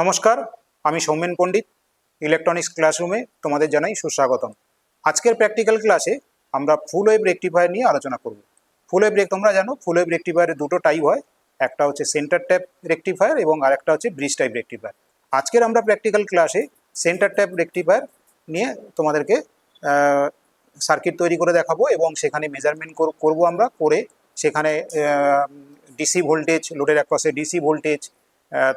নমস্কার, আমি সৌমেন পণ্ডিত। ইলেকট্রনিক্স ক্লাসরুমে তোমাদের জানাই সুস্বাগতম। আজকের প্র্যাকটিক্যাল ক্লাসে আমরা ফুল ওয়েভ রেকটিফায়ার নিয়ে আলোচনা করব। ফুল ওয়েভ তোমরা জানো ফুল ওয়েভ রেকটিফায়ারের দুটো টাইপ হয়, একটা হচ্ছে সেন্টার ট্যাপ রেকটিফায়ার এবং আরেকটা হচ্ছে ব্রিজ টাইপ রেকটিফায়ার। আজকের আমরা প্র্যাকটিক্যাল ক্লাসে সেন্টার ট্যাপ রেকটিফায়ার নিয়ে তোমাদেরকে সার্কিট তৈরি করে দেখাবো এবং সেখানে মেজারমেন্ট করব আমরা, করে সেখানে ডিসি ভোল্টেজ, লোডের একপাশে ডিসি ভোল্টেজ,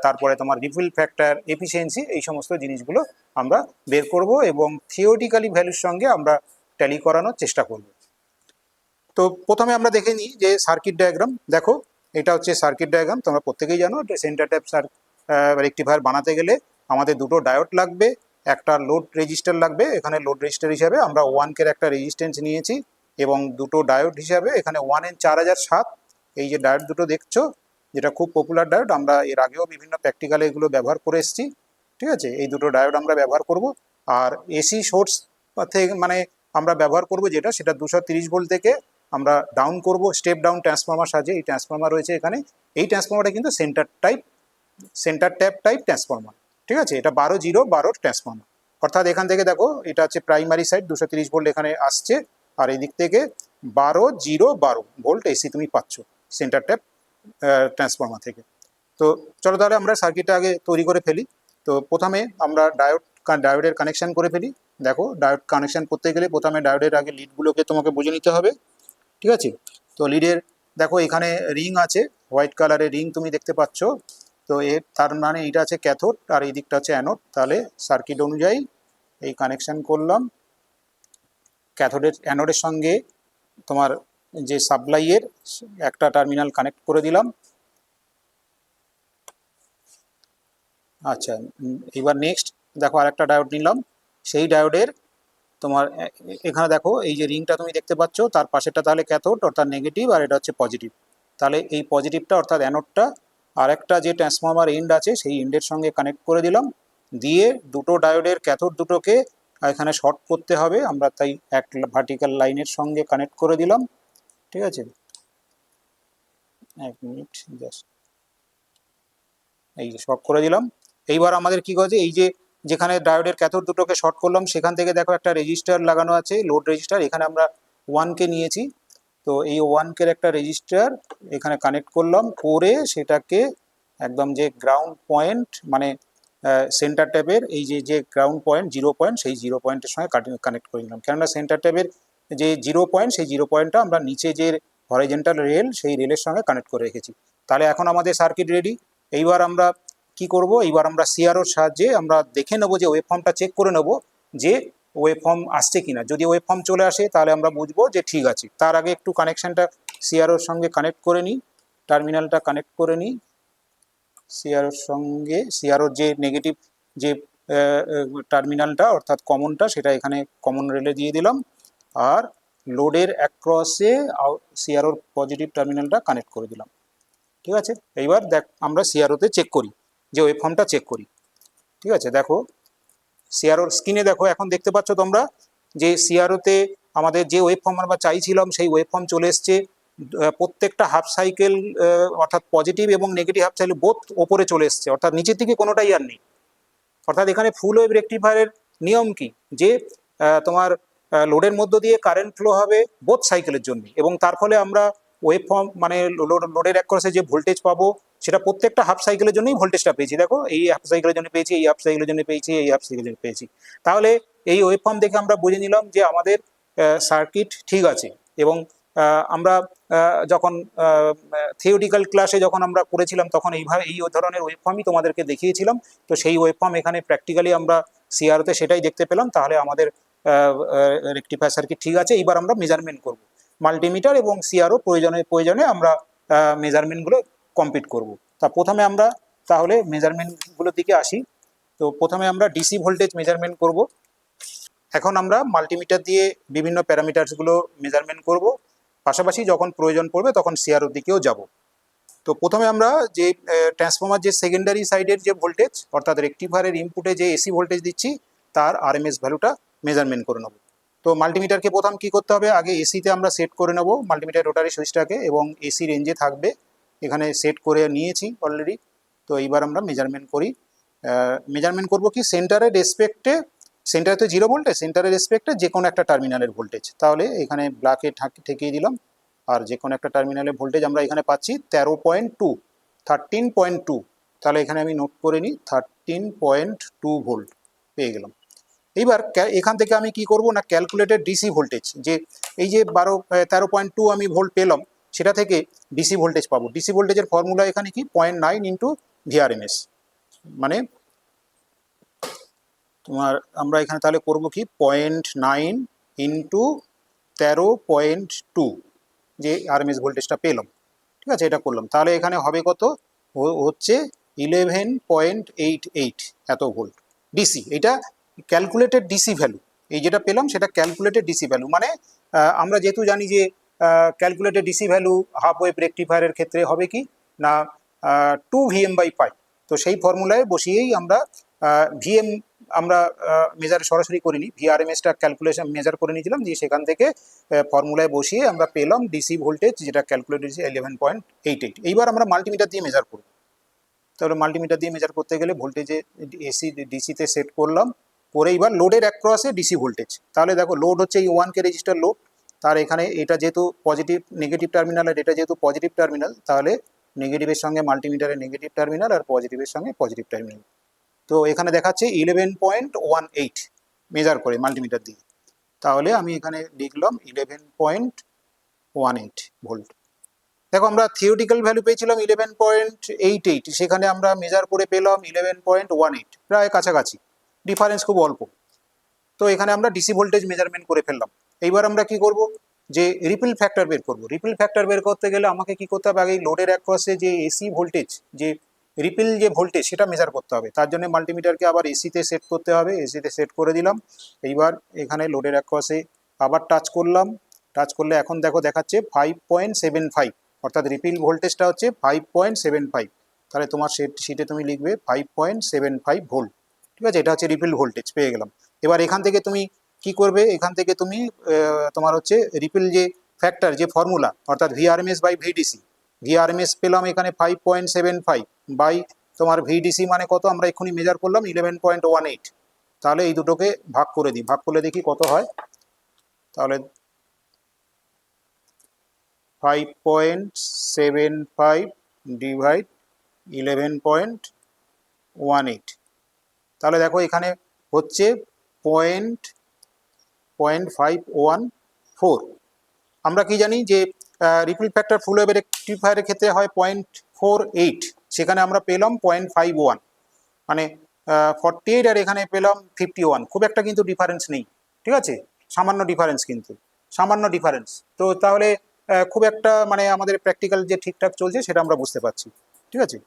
তারপরে তোমার রিফিল ফ্যাক্টর, এফিসিয়েন্সি, এই সমস্ত জিনিসগুলো আমরা বের করব এবং থিওরিটিক্যালি ভ্যালুর সঙ্গে আমরা ট্যালি করানোর চেষ্টা করব। তো প্রথমে আমরা দেখে নিই যে সার্কিট ডায়াগ্রাম। দেখো, এটা হচ্ছে সার্কিট ডায়াগ্রাম। তোমরা প্রত্যেকেই জানো যে সেন্টার ট্যাপ রেকটিফায়ার বানাতে গেলে আমাদের দুটো ডায়োড লাগবে, একটা লোড রেজিস্টার লাগবে। এখানে লোড রেজিস্টার হিসাবে আমরা 1K একটা রেজিস্ট্যান্স নিয়েছি এবং দুটো ডায়োড হিসাবে এখানে 1N4007 এই যে ডায়োড দুটো দেখছো, যেটা খুব পপুলার ডায়োড, আমরা এর আগেও বিভিন্ন প্র্যাকটিক্যালে এগুলো ব্যবহার করে এসেছি। ঠিক আছে, এই দুটো ডায়োড আমরা ব্যবহার করব। আর এসি সোর্স থেকে মানে আমরা ব্যবহার করব যেটা, সেটা 230 ভোল্ট থেকে আমরা ডাউন করব স্টেপ ডাউন ট্রান্সফরমার সাহায্যে। এই ট্রান্সফরমার রয়েছে এখানে। এই ট্রান্সফরমারটা কিন্তু সেন্টার ট্যাপ টাইপ ট্রান্সফরমার। ঠিক আছে, এটা 12-0-12 ট্রান্সফরমার। অর্থাৎ এখান থেকে দেখো, এটা হচ্ছে প্রাইমারি সাইড, 230 ভোল্ট এখানে আসছে, আর এই দিক থেকে 12-0-12 ভোল্ট এসি তুমি পাচ্ছ সেন্টার ট্যাপ ট্রান্সফরমার থেকে। তো চলো তাহলে আমরা সার্কিটটা আগে তৈরি করে ফেলি। তো প্রথমে আমরা ডায়োডের কানেকশন করে ফেলি। দেখো, ডায়োড কানেকশন করতে গেলে প্রথমে ডায়োডের আগে লিডগুলোকে তোমাকে বুঝে নিতে হবে। ঠিক আছে, তো লিডের দেখো এখানে রিং আছে, হোয়াইট কালারের রিং তুমি দেখতে পাচ্ছ। তো তার মানে এইটা আছে ক্যাথোড আর এই দিকটা আছে অ্যানোড। তাহলে সার্কিট অনুযায়ী এই কানেকশন করলাম। অ্যানোডের সঙ্গে তোমার যে সাপ্লাইয়ের একটা টার্মিনাল কানেক্ট করে দিলাম। আচ্ছা, এবার নেক্সট দেখো আরেকটা ডায়োড নিলাম। সেই ডায়োডের তোমার এখানে দেখো এই যে রিংটা তুমি দেখতে পাচ্ছ, তার পাশেটা তাহলে ক্যাথোড অর্থাৎ নেগেটিভ, আর এটা হচ্ছে পজিটিভ। তাহলে এই পজিটিভটা অর্থাৎ অ্যানোডটা আর একটা যে ট্রান্সফরমার এন্ড আছে সেই এন্ডের সঙ্গে কানেক্ট করে দিলাম। দিয়ে দুটো ডায়োডের ক্যাথোড দুটোকে এখানে শর্ট করতে হবে, আমরা তাই এক ভার্টিক্যাল লাইনের সঙ্গে কানেক্ট করে দিলাম। ঠিক আছে, এক মিনিট জাস্ট, এই যে শর্ট করে দিলাম। এইবার আমাদের কি করেছে, এই যে যেখানে ডায়োডের ক্যাথোড দুটোকে শর্ট করলাম সেখান থেকে দেখো একটা রেজিস্টার লাগানো আছে, লোড রেজিস্টার। এখানে আমরা 1K নিয়েছি, তো এই 1K একটা রেজিস্টার এখানে কানেক্ট করলাম, করে সেটাকে একদম যে গ্রাউন্ড পয়েন্ট মানে সেন্টার ট্যাপের এই যে গ্রাউন্ড পয়েন্ট 0 পয়েন্ট, সেই 0 পয়েন্টের সঙ্গে কানেক্ট করে নিলাম। কেননা সেন্টার ট্যাপের যে 0 পয়েন্ট, সেই 0 পয়েন্টটা আমরা নিচে যে হরাইজন্টাল রেল, সেই রেলের সঙ্গে কানেক্ট করে রেখেছি। তাহলে এখন আমাদের সার্কিট রেডি। এইবার আমরা কি করব, এইবার আমরা সিআরওর সাহায্যে আমরা দেখে নেবো, যে ওয়েভ ফর্মটা চেক করে নেবো যে ওয়েভ ফর্ম আসছে কিনা। যদি ওয়েভ ফর্ম চলে আসে তাহলে আমরা বুঝবো যে ঠিক আছে। তার আগে একটু কানেকশনটা সিআরওর সঙ্গে কানেক্ট করে নিই, টার্মিনালটা কানেক্ট করে নিই সিআরওর সঙ্গে। সিআরওর যে নেগেটিভ যে টার্মিনালটা অর্থাৎ কমনটা, সেটা এখানে কমন রেলে দিয়ে দিলাম, আর লোডের অ্যাক্রসে সিআরওর পজিটিভ টার্মিনালটা কানেক্ট করে দিলাম। ঠিক আছে, এইবার আমরা সিআরওতে চেক করি, যে ওয়েভ ফর্মটা চেক করি। ঠিক আছে, দেখো সিআরওর স্ক্রিনে দেখো এখন দেখতে পাচ্ছ তোমরা যে সিআরওতে আমাদের যে ওয়েভ ফর্ম আমরা চাইছিলাম সেই ওয়েভ ফর্ম চলে এসছে। প্রত্যেকটা হাফ সাইকেল অর্থাৎ পজিটিভ এবং নেগেটিভ হাফ সাইকেল বোথ ওপরে চলে এসছে, অর্থাৎ নিচের দিকে কোনোটাই আর নেই। অর্থাৎ এখানে ফুল ওয়েভ রেকটিফায়ারের নিয়ম কি, যে তোমার লোডের মধ্য দিয়ে কারেন্ট ফ্লো হবে বোথ সাইকেলের জন্য, এবং তার ফলে আমরা ওয়েভ ফর্ম মানে লোডের অ্যাক্রসে যে ভোল্টেজ পাবো সেটা প্রত্যেকটা হাফ সাইকেলের জন্যই ভোল্টেজটা পেয়েছি। দেখো, এই হাফ সাইকেলের জন্য পেয়েছি, এই হাফ সাইকেলের জন্য পেয়েছি, এই হাফ সাইকেলের জন্য পেয়েছি। তাহলে এই ওয়েভ ফর্ম দেখে আমরা বুঝে নিলাম যে আমাদের সার্কিট ঠিক আছে। এবং আমরা যখন থিওরিটিক্যাল ক্লাসে যখন আমরা করেছিলাম তখন এইভাবে এই ধরনের ওয়েভ ফর্মই তোমাদেরকে দেখিয়েছিলাম। তো সেই ওয়েভ ফর্ম এখানে প্র্যাকটিক্যালি আমরা সিআরওতে সেটাই দেখতে পেলাম। তাহলে আমাদের রেকটিফায়ার সার্কিট ঠিক আছে। এইবার আমরা মেজারমেন্ট করব, মাল্টিমিটার এবং সিআরও প্রয়োজনে আমরা মেজারমেন্টগুলো কমপ্লিট করব। তা প্রথমে আমরা তাহলে মেজারমেন্টগুলোর দিকে আসি। তো প্রথমে আমরা ডিসি ভোল্টেজ মেজারমেন্ট করব। এখন আমরা মাল্টিমিটার দিয়ে বিভিন্ন প্যারামিটারসগুলো মেজারমেন্ট করব, পাশাপাশি যখন প্রয়োজন পড়বে তখন সিআরওর দিকেও যাব। তো প্রথমে আমরা যে ট্রান্সফরমার যে সেকেন্ডারি সাইডের যে ভোল্টেজ অর্থাৎ রেকটিফায়ারের ইনপুটে যে এসি ভোল্টেজ দিচ্ছি তার আরএমএস ভ্যালুটা মেজারমেন্ট করে নেব। তো মাল্টিমিটারকে প্রথম কি করতে হবে, আগে এসিতে আমরা সেট করে নেব মাল্টিমিটার রোটারি সুইচটাকে, এবং এসি রেঞ্জে থাকবে, এখানে সেট করে নিয়েছি অলরেডি। তো এইবার আমরা মেজারমেন্ট করি। মেজারমেন্ট করবো কি সেন্টারের রেসপেক্টে, সেন্টারে তো 0 ভোল্টে, সেন্টারের রেসপেক্টে যে কোনো একটা টার্মিনালের ভোল্টেজ। তাহলে এখানে ব্ল্যাকে ঠেকিয়ে দিলাম, আর যে কোনো একটা টার্মিনালের ভোল্টেজ আমরা এখানে পাচ্ছি 13.2, 13.2। তাহলে এখানে আমি নোট করে নিই 13.2 ভোল্ট পেয়ে গেলাম। এইবার এখান থেকে আমি কি করব না, ক্যালকুলেটেড ডিসি ভোল্টেজ, যে এই যে 13.2 আমি ভোল্ট পেলাম, সেটা থেকে ডিসি ভোল্টেজ পাবো। ডিসি ভোল্টেজের ফর্মুলা এখানে কি 0.9 ইন্টু ভিআরএমএস, মানে তোমার আমরা এখানে তাহলে করব কি 0.9 ইন্টু 13.2, যে আরএমএস ভোল্টেজটা পেলাম। ঠিক আছে, এটা করলাম। তাহলে এখানে হবে কত, হচ্ছে 11.88 এত ভোল্ট ডিসি। এটা ক্যালকুলেটেড ডিসি ভ্যালু, এই যেটা পেলাম সেটা ক্যালকুলেটেড ডিসি ভ্যালু। মানে আমরা যেহেতু জানি যে calculated DC value half wave রেকটিফায়ারের ক্ষেত্রে হবে কি না 2 Vm/π। তো সেই ফর্মুলায় বসিয়েই আমরা ভিএম আমরা মেজার সরাসরি করিনি, ভিআরএমএসটা ক্যালকুলেশন মেজার করে নিয়েছিলাম, দিয়ে সেখান থেকে ফর্মুলায় বসিয়ে আমরা পেলাম ডিসি ভোল্টেজ, যেটা ক্যালকুলেটেড 11.88। এইবার আমরা মাল্টিমিটার দিয়ে মেজার করব। তাহলে মাল্টিমিটার দিয়ে মেজার করতে গেলে ভোল্টেজে এসি ডিসিতে সেট করলাম, করে এইবার লোডের অ্যাক্রসে ডিসি ভোল্টেজ। তাহলে দেখো লোড হচ্ছে এই 1K রেজিস্টার লোড, তার এখানে এটা যেহেতু পজিটিভ নেগেটিভ টার্মিনাল, আর এটা যেহেতু পজিটিভ টার্মিনাল, তাহলে নেগেটিভের সঙ্গে মাল্টিমিটারের নেগেটিভ টার্মিনাল, আর পজিটিভের সঙ্গে পজিটিভ টার্মিনাল। তো এখানে দেখাচ্ছে 11.18 মেজার করে মাল্টিমিটার দিয়ে। তাহলে আমি এখানে লিখলাম 11.18 ভোল্ট। দেখো আমরা থিওরিটিক্যাল ভ্যালু পেয়েছিলাম 11.88, সেখানে আমরা মেজার করে পেলাম 11.18, প্রায় কাছাকাছি, ডিফারেন্স খুব অল্প। তো এখানে আমরা ডিসি ভোল্টেজ মেজারমেন্ট করে ফেললাম। এইবার আমরা কি করব, যে রিপল ফ্যাক্টর বের করব। রিপল ফ্যাক্টর বের করতে গেলে আমাকে কি করতে হবে, আগে লোডের অ্যাক্রসে যে এসি ভোল্টেজ, যে রিপল যে ভোল্টেজ, সেটা মেজার করতে হবে। তার জন্য মাল্টিমিটারকে আবার এসিতে সেট করতে হবে, এসিতে সেট করে দিলাম। এইবার এখানে লোডের অ্যাক্রসে আবার টাচ করলাম, টাচ করলে এখন দেখো দেখাচ্ছে 5.75, অর্থাৎ রিপিল ভোল্টেজটা হচ্ছে 5.75। তাহলে তোমার শিটে তুমি লিখবে 5.75 ভোল্ট। ঠিক আছে, এটা হচ্ছে রিপিল ভোল্টেজ পেয়ে গেলাম। এবার এখান থেকে তুমি কি করবে, এখান থেকে তুমি তোমার হচ্ছে রিপিল যে ফ্যাক্টর, যে ফর্মুলা, অর্থাৎ ভিআরএমএস বাই ভিডিসি। ভিআরএমএস পেলাম এখানে 5.75 বাই তোমার ভিডিসি মানে কত, আমরা এক্ষুনি মেজার করলাম 11.18। তাহলে এই দুটোকে ভাগ করে দিই, ভাগ করলে দেখি কত হয়। তাহলে 5.75 ডিভাইড 11.18, তাহলে দেখো এখানে হচ্ছে 0.514। আমরা কি জানি যে রিপিল ফ্যাক্টর ফুল ওয়েভ রেকটিফায়ারের ক্ষেত্রে হয় 0.48, সেখানে আমরা পেলাম 0.51, মানে 48, আর এখানে পেলাম 51। খুব একটা কিন্তু ডিফারেন্স নেই, ঠিক আছে, সামান্য ডিফারেন্স, কিন্তু সামান্য ডিফারেন্স। তো তাহলে খুব একটা মানে আমাদের প্র্যাকটিক্যাল যে ঠিকঠাক চলছে সেটা আমরা বুঝতে পারছি। ঠিক আছে,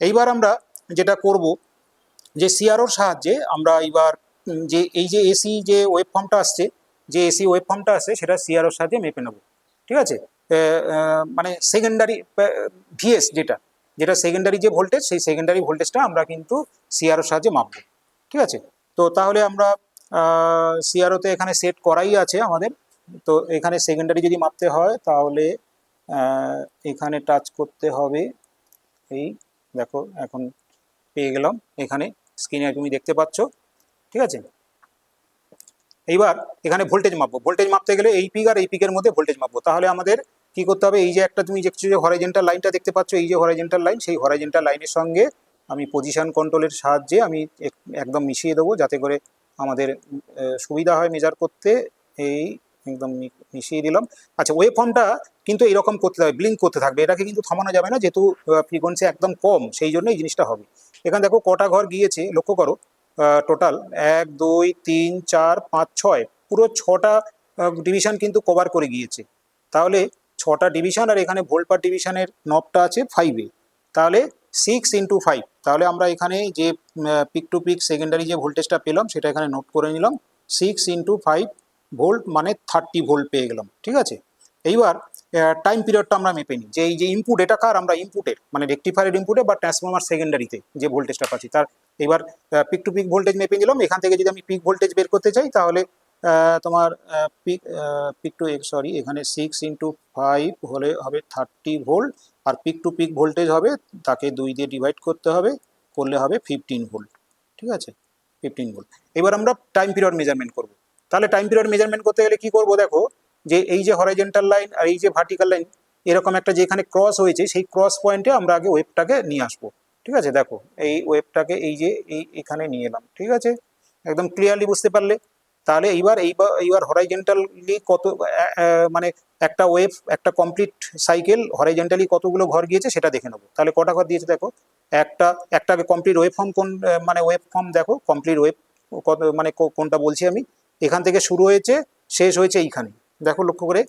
এইবার আমরা যেটা করব, যে সিআরওর সাহায্যে আমরা এইবার যে এই যে এসি যে ওয়েব ফর্মটা আসছে, যে এসি ওয়েব ফর্মটা আসছে, সেটা সিআরওর সাহায্যে মেপে নেব। ঠিক আছে, মানে সেকেন্ডারি ভিএস, যেটা যেটা সেকেন্ডারি যে ভোল্টেজ, সেই সেকেন্ডারি ভোল্টেজটা আমরা কিন্তু সিআরওর সাহায্যে মাপব। ঠিক আছে, তো তাহলে আমরা সিআরওতে এখানে সেট করাই আছে আমাদের। তো এখানে সেকেন্ডারি যদি মাপতে হয় তাহলে এখানে টাচ করতে হবে। এই দেখো এখন পেয়ে গেলাম, এখানে স্ক্রিনে তুমি দেখতে পাচ্ছ। ঠিক আছে, এইবার এখানে ভোল্টেজ মাপবো। ভোল্টেজ মাপতে গেলে এই পিক আর এই পিকের মধ্যে ভোল্টেজ মাপবো। তাহলে আমাদের কি করতে হবে, এই যে একটা তুমি দেখছো যে হরাইজন্টাল লাইনটা দেখতে পাচ্ছ, এই যে হরাইজন্টাল লাইন, সেই হরাইজন্টাল লাইনের সঙ্গে আমি পজিশন কন্ট্রোলের সাহায্যে আমি একদম মিশিয়ে দেবো, যাতে করে আমাদের সুবিধা হয় মেজার করতে। এই একদম মিশিয়ে দিলাম। আচ্ছা, ওয়েভ ফর্মটা কিন্তু এইরকম করতে হবে, ব্লিঙ্ক করতে থাকবে, এটাকে কিন্তু থামানো যাবে না, যেহেতু ফ্রিকোয়েন্সি একদম কম, সেই জন্য এই জিনিসটা হবে। এখানে দেখো কটা ঘর গিয়েছে লক্ষ্য করো, টোটাল 1 2 3 4 5 6, পুরো 6টা ডিভিশন কিন্তু কভার করে গিয়েছে। তাহলে 6টা ডিভিশন, আর এখানে ভোল্ট পার ডিভিশনের নবটা আছে 5-এ, তাহলে 6 × 5। তাহলে আমরা এখানে যে পিক টু পিক সেকেন্ডারি যে ভোল্টেজটা পেলাম সেটা এখানে নোট করে নিলাম, 6 × 5 ভোল্ট মানে 30 ভোল্ট পেয়ে গেলাম। ঠিক আছে, এইবার টাইম পিরিয়ডটা আমরা মেপে নিই, যে এই যে ইনপুট, এটা কার, আমরা ইনপুটের মানে রেকটিফায়ারের ইনপুটে বা ট্রান্সফরমার সেকেন্ডারিতে যে ভোল্টেজটা পাচ্ছি তার। এবার পিক টু পিক ভোল্টেজ মেপে নিলাম। এখান থেকে যদি আমি পিক ভোল্টেজ বের করতে চাই, তাহলে তোমার পিক টু সরি এখানে 6 × 5 হলে হবে 30 volt, R peak to pick voltage হবে, তাকে 2 দিয়ে ডিভাইড করতে হবে, করলে হবে 15 ভোল্ট। ঠিক আছে, 15 ভোল্ট। এবার আমরা টাইম পিরিয়ড মেজারমেন্ট করব। তাহলে টাইম পিরিয়ড মেজারমেন্ট করতে গেলে কি করব, দেখো যে এই যে হরাইজন্টাল লাইন আর এই যে ভার্টিক্যাল লাইন এরকম একটা যেখানে ক্রস হয়েছে সেই ক্রস পয়েন্টে আমরা আগে ওয়েভটাকে নিয়ে আসবো। ঠিক আছে, দেখো এই ওয়েভটাকে এই যে এখানে নিয়ে এলাম। ঠিক আছে, একদম ক্লিয়ারলি বুঝতে পারলে। তাহলে এইবার হরাইজন্টালি কত মানে একটা ওয়েভ একটা কমপ্লিট সাইকেল হরাইজন্টালি কতগুলো ঘর গিয়েছে সেটা দেখে নেবো। তাহলে কটা ঘর দিয়েছে দেখো, একটাকে কমপ্লিট ওয়েভ ফর্ম কোন মানে ওয়েভ ফর্ম দেখো কমপ্লিট ওয়েভ কত মানে কোনটা বলছি আমি, এখান থেকে শুরু হয়েছে শেষ হয়েছে এইখানে, দেখো লক্ষ্য করে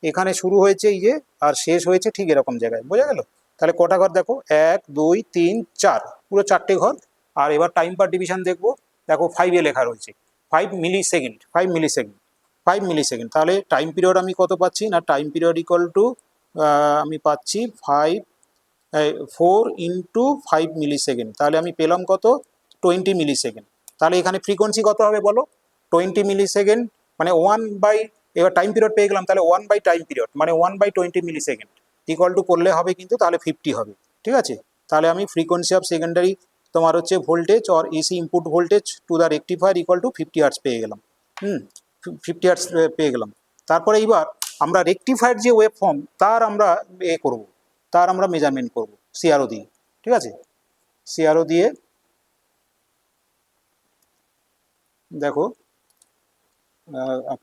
এখানে শুরু হয়েছে এই যে আর শেষ হয়েছে ঠিক এরকম জায়গায়, বোঝা গেল। তাহলে কটা ঘর দেখো, 1 2 3 4, পুরো 4টে ঘর। আর এবার টাইম পার ডিভিশন দেখবো, দেখো 5 লেখা রয়েছে, 5 মিলি সেকেন্ড, 5 মিলি সেকেন্ড, 5 মিলি সেকেন্ড। তাহলে টাইম পিরিয়ড আমি কত পাচ্ছি না, টাইম পিরিয়ড ইকুয়াল টু আমি পাচ্ছি 4 ইন্টু 5 মিলি সেকেন্ড। তাহলে আমি পেলাম কত, 20 মিলি সেকেন্ড। তাহলে এখানে ফ্রিকোয়েন্সি কত হবে বলো, 20 মিলি সেকেন্ড, মানে 1/, এবার টাইম পিরিয়ড পেয়ে গেলাম, তাহলে 1/, টাইম পিরিয়ড মানে 1/20 মিলি সেকেন্ড ইকুয়াল টু করলে হবে কিন্তু তাহলে 50 হবে। ঠিক আছে, তাহলে আমি ফ্রিকোয়েন্সি অফ সেকেন্ডারি তোমার হচ্ছে voltage or AC input voltage to the rectifier equal to 50 hertz পেয়ে গেলাম। 50 হার্টজ পেয়ে গেলাম। তারপরে এইবার আমরা রেকটিফায়ার যে ওয়েভ ফর্ম তার আমরা করব, তার আমরা মেজারমেন্ট করব সিআরও দিয়ে। ঠিক আছে, সিআরও দিয়ে দেখো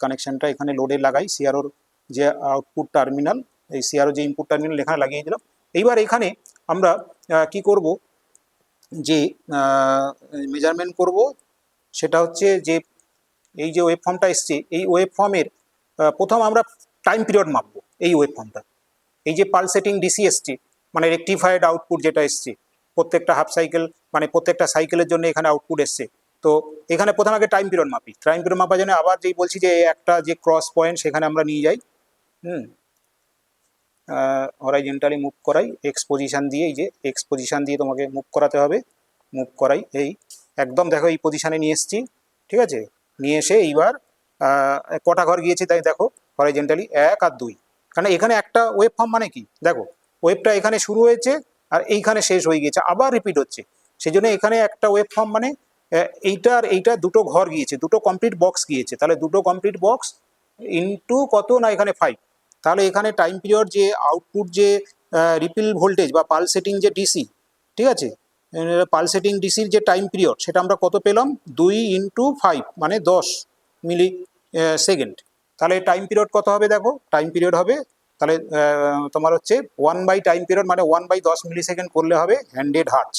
কানেকশনটা এখানে লোডে লাগাই, সিআরওর যে আউটপুট টার্মিনাল, এই সিআরও যে ইনপুট টার্মিনাল এখানে লাগিয়ে দিলাম। এইবার এখানে আমরা কি করব, যে মেজারমেন্ট করব সেটা হচ্ছে যে এই যে ওয়েভ ফর্মটা এসছে এই ওয়েভ ফর্মের প্রথম আমরা টাইম পিরিয়ড মাপবো এই ওয়েভ ফর্মটা। এই যে পালসেটিং ডিসি এসছে মানে রেকটিফাইড আউটপুট যেটা এসছে প্রত্যেকটা হাফ সাইকেল মানে প্রত্যেকটা সাইকেলের জন্য এখানে আউটপুট এসছে। তো এখানে প্রথম আগে টাইম পিরিয়ড মাপি, টাইম পিরিয়ড মাপার জন্য আবার যেই বলছি যে একটা যে ক্রস পয়েন্ট সেখানে আমরা নিয়ে যাই, হরাইজন্টালি মুভ করাই এক্স পজিশন দিয়ে, এই যে এক্স পজিশন দিয়ে তোমাকে মুভ করাতে হবে, মুভ করাই এই একদম দেখো এই পজিশনে নিয়ে এসছি। ঠিক আছে, নিয়ে এসে এইবার কটা ঘর গিয়েছে তাই দেখো হরাইজন্টালি 1 আর 2, কারণ এখানে একটা ওয়েভ ফর্ম মানে কি দেখো ওয়েভটা এখানে শুরু হয়েছে আর এইখানে শেষ হয়ে গিয়েছে আবার রিপিট হচ্ছে, সেই জন্য এখানে একটা ওয়েভ ফর্ম মানে এইটা দুটো ঘর গিয়েছে, দুটো কমপ্লিট বক্স গিয়েছে, তাহলে দুটো কমপ্লিট বক্স ইনটু কত না এখানে 5। তাহলে এখানে টাইম পিরিয়ড যে আউটপুট যে রিপিল ভোল্টেজ বা পালসেটিং যে ডিসি, ঠিক আছে, পালসেটিং ডিসির যে টাইম পিরিয়ড সেটা আমরা কত পেলাম, 2 ইন্টু 5 মানে 10 মিলি সেকেন্ড। তাহলে টাইম পিরিয়ড কত হবে দেখো, টাইম পিরিয়ড হবে তাহলে তোমার হচ্ছে 1/, টাইম পিরিয়ড মানে 1/10 মিলি সেকেন্ড করলে হবে 100 হার্টজ।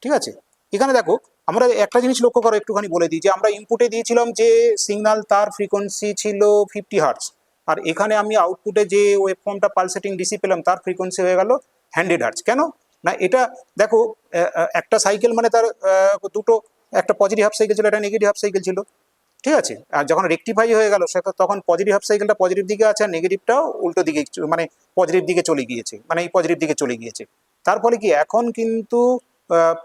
ঠিক আছে, এখানে দেখো আমরা একটা জিনিস লক্ষ্য করো, একটুখানি বলে দিই যে আমরা ইনপুটে দিয়েছিলাম যে সিগন্যাল তার ফ্রিকোয়েন্সি ছিল 50 হার্টজ, আর এখানে আমি আউটপুটে যে ওয়েভ ফর্মটা পালসেটিং ডিসি পেলাম তার ফ্রিকোয়েন্সি হয়ে গেল 100 হার্টজ। কেন না, এটা দেখো একটা সাইকেল মানে তার দুটো, একটা পজিটিভ হাফ সাইকেল ছিল, একটা নেগেটিভ হাফ সাইকেল ছিল। ঠিক আছে, আর যখন রেকটিফাই হয়ে গেল সেটা তখন পজিটিভ হাফ সাইকেলটা পজিটিভ দিকে আছে আর নেগেটিভটাও উল্টো দিকে মানে পজিটিভ দিকে চলে গিয়েছে, মানে এই পজিটিভ দিকে চলে গিয়েছে। তার ফলে কি এখন কিন্তু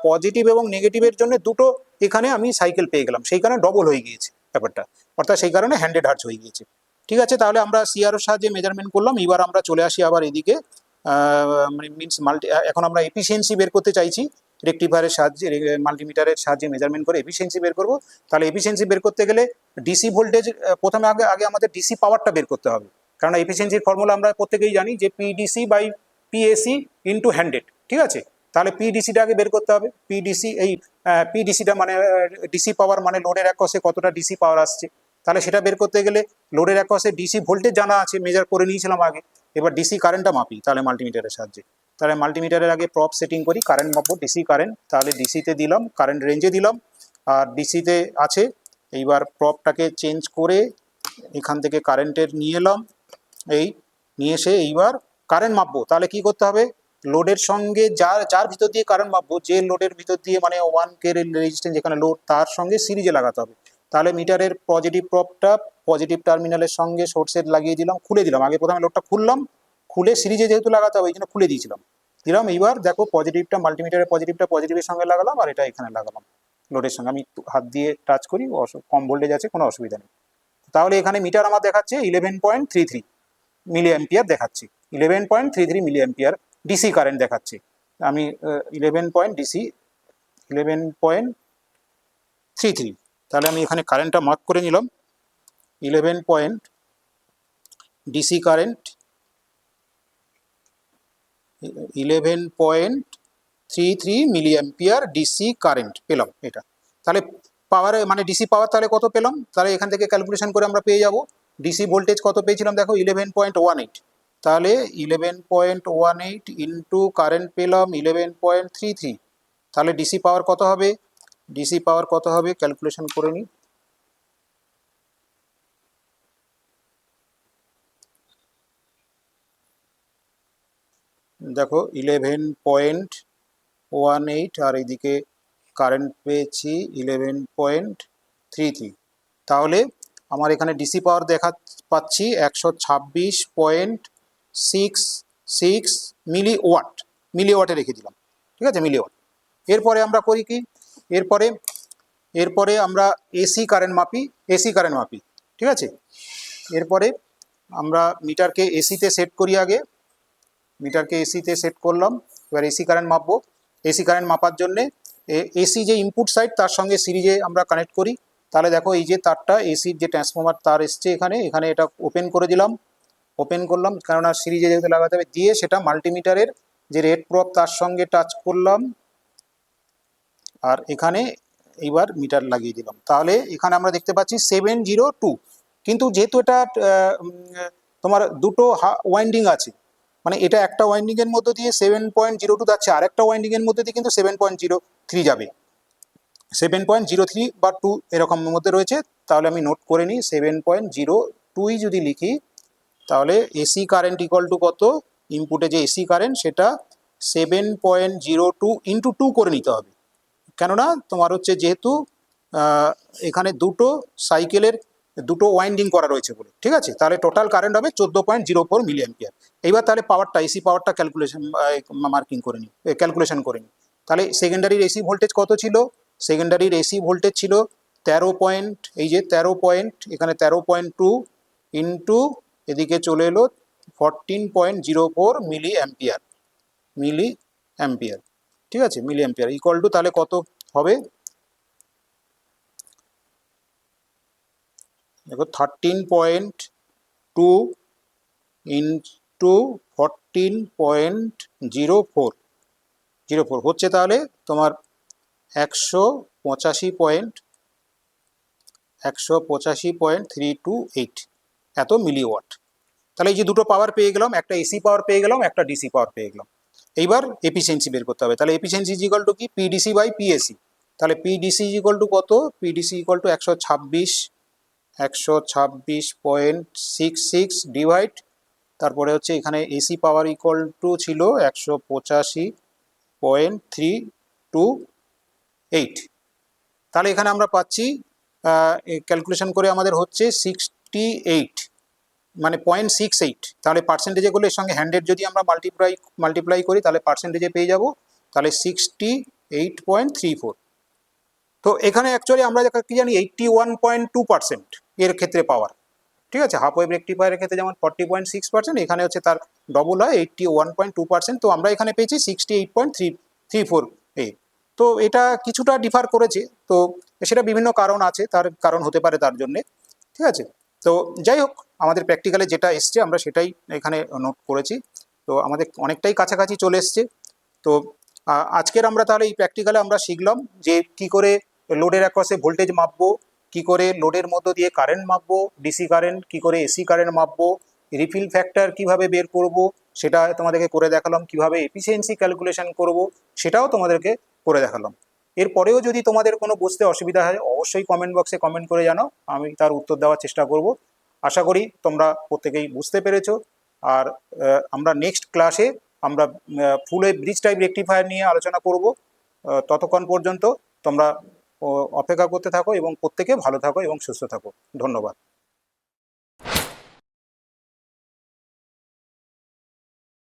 পজিটিভ এবং নেগেটিভের জন্য দুটো এখানে আমি সাইকেল পেয়ে গেলাম, সেই কারণে ডবল হয়ে গিয়েছে ব্যাপারটা, অর্থাৎ সেই কারণে 100 হার্টজ হয়ে গিয়েছে। ঠিক আছে, তাহলে আমরা সিআরওর সাহায্যে মেজারমেন্ট করলাম। এবার আমরা চলে আসি আবার এদিকে মানে মিনস এখন আমরা এফিসিয়েন্সি বের করতে চাইছি, রেকটিফায়ারের সাহায্যে মাল্টিমিটারের সাহায্যে মেজারমেন্ট করে এফিসিয়েন্সি বের করব। তাহলে এফিসিয়েন্সি বের করতে গেলে ডিসি ভোল্টেজ প্রথমে আগে আমাদের ডিসি পাওয়ারটা বের করতে হবে, কারণ এফিসিয়েন্সির ফর্মুলা আমরা প্রত্যেকেই জানি যে পিডিসি বাই পিএসি ইন্টু 100। ঠিক আছে, তাহলে পিডিসিটা আগে বের করতে হবে, পিডিসি এই পিডিসিটা মানে ডিসি পাওয়ার মানে লোডের এককসে কতটা ডিসি পাওয়ার আসছে, তাহলে সেটা বের করতে গেলে লোডের এককসে ডিসি ভোল্টেজ জানা আছে, মেজার করে নিয়েছিলাম আগে। এবার ডিসি কারেন্টটা মাপি তাহলে মাল্টিমিটারের সাহায্যে, তাহলে মাল্টিমিটারের আগে প্রপ সেটিং করি, কারেন্ট মাপবো ডিসি কারেন্ট, তাহলে ডিসিতে দিলাম কারেন্ট রেঞ্জে দিলাম আর ডিসিতে আছে। এইবার প্রপটাকে চেঞ্জ করে এখান থেকে কারেন্টের নিয়ে এলাম, এই নিয়ে এসে এইবার কারেন্ট মাপবো। তাহলে কি করতে হবে, লোডের সঙ্গে যার ভিতর দিয়ে কারেন্ট মাপবো, যে লোডের ভিতর দিয়ে মানে 1K রেজিস্ট্যান্স যেখানে লোড তার সঙ্গে সিরিজে লাগাতে হবে। তাহলে মিটারের পজিটিভ প্রপটা পজিটিভ টার্মিনালের সঙ্গে সোর্সের লাগিয়ে দিলাম, খুলে দিলাম, আগে প্রথমে লোডটা খুললাম, খুলে সিরিজে যেহেতু লাগাতে হবে এই জন্য খুলে দিয়েছিলাম, দিলাম। এইবার দেখো পজিটিভটা মাল্টিমিটারের পজিটিভটা পজিটিভের সঙ্গে লাগালাম আর এটা এখানে লাগালাম লোডের সঙ্গে, আমি হাত দিয়ে টাচ করি, কম ভোল্টেজ আছে কোনো অসুবিধা নেই। তাহলে এখানে মিটার আমার দেখাচ্ছে 11.33 মিলি অ্যাম্পিয়ার দেখাচ্ছে, 11.33 মিলি অ্যাম্পিয়ার ডিসি কারেন্ট দেখাচ্ছে। আমি 11 পয়েন্ট ডিসি 11 33। তাহলে আমি এখানে কারেন্টটা মার্ক করে নিলাম 11 point DC current 11.33 milliampere DC current পেলাম এটা। তাহলে পাওয়ারে মানে ডিসি পাওয়ার তাহলে কত পেলাম, তাহলে এখান থেকে ক্যালকুলেশন করে আমরা পেয়ে যাব ডিসি ভোল্টেজ কত পেয়েছিলাম দেখো 11.18, তাহলে 11.18 ইন্টু কারেন্ট পেলাম 11.33, তাহলে ডিসি পাওয়ার কত হবে, ডিসি পাওয়ার কত হবে ক্যালকুলেশন করে নিই। দেখো 11.18 আর এইদিকে কারেন্ট পেয়েছি 11.33, তাহলে আমার এখানে ডিসি পাওয়ার দেখা পাচ্ছি 126.66 মিলিওয়াট, মিলিওয়াটে রেখে দিলাম, ঠিক আছে মিলিওয়াট। এরপরে আমরা করি কি, এরপরে আমরা এসি কারেন্ট মাপি, ঠিক আছে। এরপরে আমরা মিটারকে এসিতে সেট করি, আগে মিটারকে এসিতে সেট করলাম, এবার এসি কারেন্ট মাপবো। এসি কারেন্ট মাপার জন্যে এসি যে ইনপুট সাইড তার সঙ্গে সিরিজে আমরা কানেক্ট করি। তাহলে দেখো এই যে তারটা এসির যে ট্রান্সফর্মার তার এসছে এখানে এটা ওপেন করে দিলাম, ওপেন করলাম কেননা সিরিজে যেহেতু লাগাতে হবে, দিয়ে সেটা মাল্টিমিটারের যে রেড প্রপ তার সঙ্গে টাচ করলাম, আর এখানে এইবার মিটার লাগিয়ে দিলাম। তাহলে এখানে আমরা দেখতে পাচ্ছি 702, কিন্তু যেহেতু এটা তোমার দুটো ওয়াইন্ডিং আছে, মানে এটা একটা ওয়াইন্ডিং এর মধ্যে দিয়ে 7.02 যাচ্ছে, আর একটা ওয়াইন্ডিং এর মধ্যে দিয়ে কিন্তু 7.03 যাবে, 7.03 বা 2 এরকম মধ্যে রয়েছে। তাহলে আমি নোট করে নিই 7.02 যদি লিখি, তাহলে এসি কারেন্ট ইকুয়াল টু কত, ইনপুটে যে এসি কারেন্ট সেটা 7.02 ইন্টু 2 করে নিতে হবে, কেননা তোমার হচ্ছে যেহেতু এখানে দুটো সাইকেলের দুটো ওয়াইন্ডিং করা রয়েছে বলে, ঠিক আছে। তাহলে টোটাল কারেন্ট হবে 14.04 মিলি অ্যাম্পিয়ার। এইবার তাহলে পাওয়ারটা এসি পাওয়ারটা ক্যালকুলেশন করে নিই। তাহলে সেকেন্ডারির এসি ভোল্টেজ কত ছিল, সেকেন্ডারির এসি ভোল্টেজ ছিল 13 পয়েন্ট, এই যে 13 পয়েন্ট, এখানে 13.2 ইন্টু এদিকে চলে এলো 14.04 মিলি অ্যাম্পিয়ার, ঠিক আছে মিলি অ্যাম্পিয়ার ইকুয়াল টু তাহলে কত হবে দেখো 13.2 ইন্টু 14.04 হচ্ছে তাহলে তোমার 185.328 এত মিলিওয়াট। তাহলে এই যে দুটো পাওয়ার পেয়ে গেলাম, একটা এসি পাওয়ার পেয়ে গেলাম, একটা ডিসি পাওয়ার পেয়ে গেলাম। এইবার এফিসিয়েন্সি বের করতে হবে। তাহলে এফিসিয়েন্সি ইজ ইকুয়াল টু কি, পিডিসি বাই পিএসি। তাহলে পিডিসি ইজ ইকুয়াল টু কত, পিডিসি ইকুয়াল টু 126.66 ডিভাইড, তারপরে হচ্ছে এখানে এসি পাওয়ার ইকুয়াল টু ছিল 185.328। তাহলে এখানে আমরা পাচ্ছি ক্যালকুলেশন করে আমাদের হচ্ছে 68, মানে 0.68। তাহলে পার্সেন্টেজে করলে এর সঙ্গে হ্যান্ডেড যদি আমরা মাল্টিপ্লাই করি তাহলে পার্সেন্টেজে পেয়ে যাব, তাহলে 68.34। তো এখানে অ্যাকচুয়ালি আমরা কি জানি 81.2% এর ক্ষেত্রে পাওয়ার, ঠিক আছে। হাফ ওয়েভ রেকটিফায়ারের ক্ষেত্রে যেমন 40.6%, এখানে হচ্ছে তার ডবল হয় 81.2%। তো আমরা এখানে পেয়েছি 68.334। তো এটা কিছুটা ডিফার করেছে, তো সেটা বিভিন্ন কারণ আছে, তার কারণ হতে পারে তার জন্যে, ঠিক আছে। তো যাই হোক, আমাদের প্র্যাকটিক্যালে যেটা এসছে আমরা সেটাই এখানে নোট করেছি। তো আমাদের অনেকটাই কাছাকাছি চলে এসছে। তো আজকের আমরা তাহলে এই প্র্যাকটিক্যালে আমরা শিখলাম যে কি করে লোডের অ্যাক্রসে ভোল্টেজ মাপবো, কি করে লোডের মধ্য দিয়ে কারেন্ট মাপবো, ডিসি কারেন্ট, কি করে এসি কারেন্ট মাপবো, রিফিল ফ্যাক্টর কিভাবে বের করব সেটা তোমাদেরকে করে দেখালাম, কিভাবে এফিসিয়েন্সি ক্যালকুলেশন করব সেটাও তোমাদেরকে করে দেখালাম। এরপরেও যদি তোমাদের কোনো বুঝতে অসুবিধা হয় অবশ্যই কমেন্ট বক্সে কমেন্ট করে জানাও, আমি তার উত্তর দেওয়ার চেষ্টা করব। আশা করি তোমরা প্রত্যেকেই বুঝতে পেরেছো। আর আমরা নেক্সট ক্লাসে আমরা ফুল ব্রিজ টাইপ রেকটিফায়ার নিয়ে আলোচনা করব। ততক্ষণ পর্যন্ত তোমরা অপেক্ষা করতে থাকো এবং প্রত্যেকে ভালো থাকো এবং সুস্থ থাকো। ধন্যবাদ।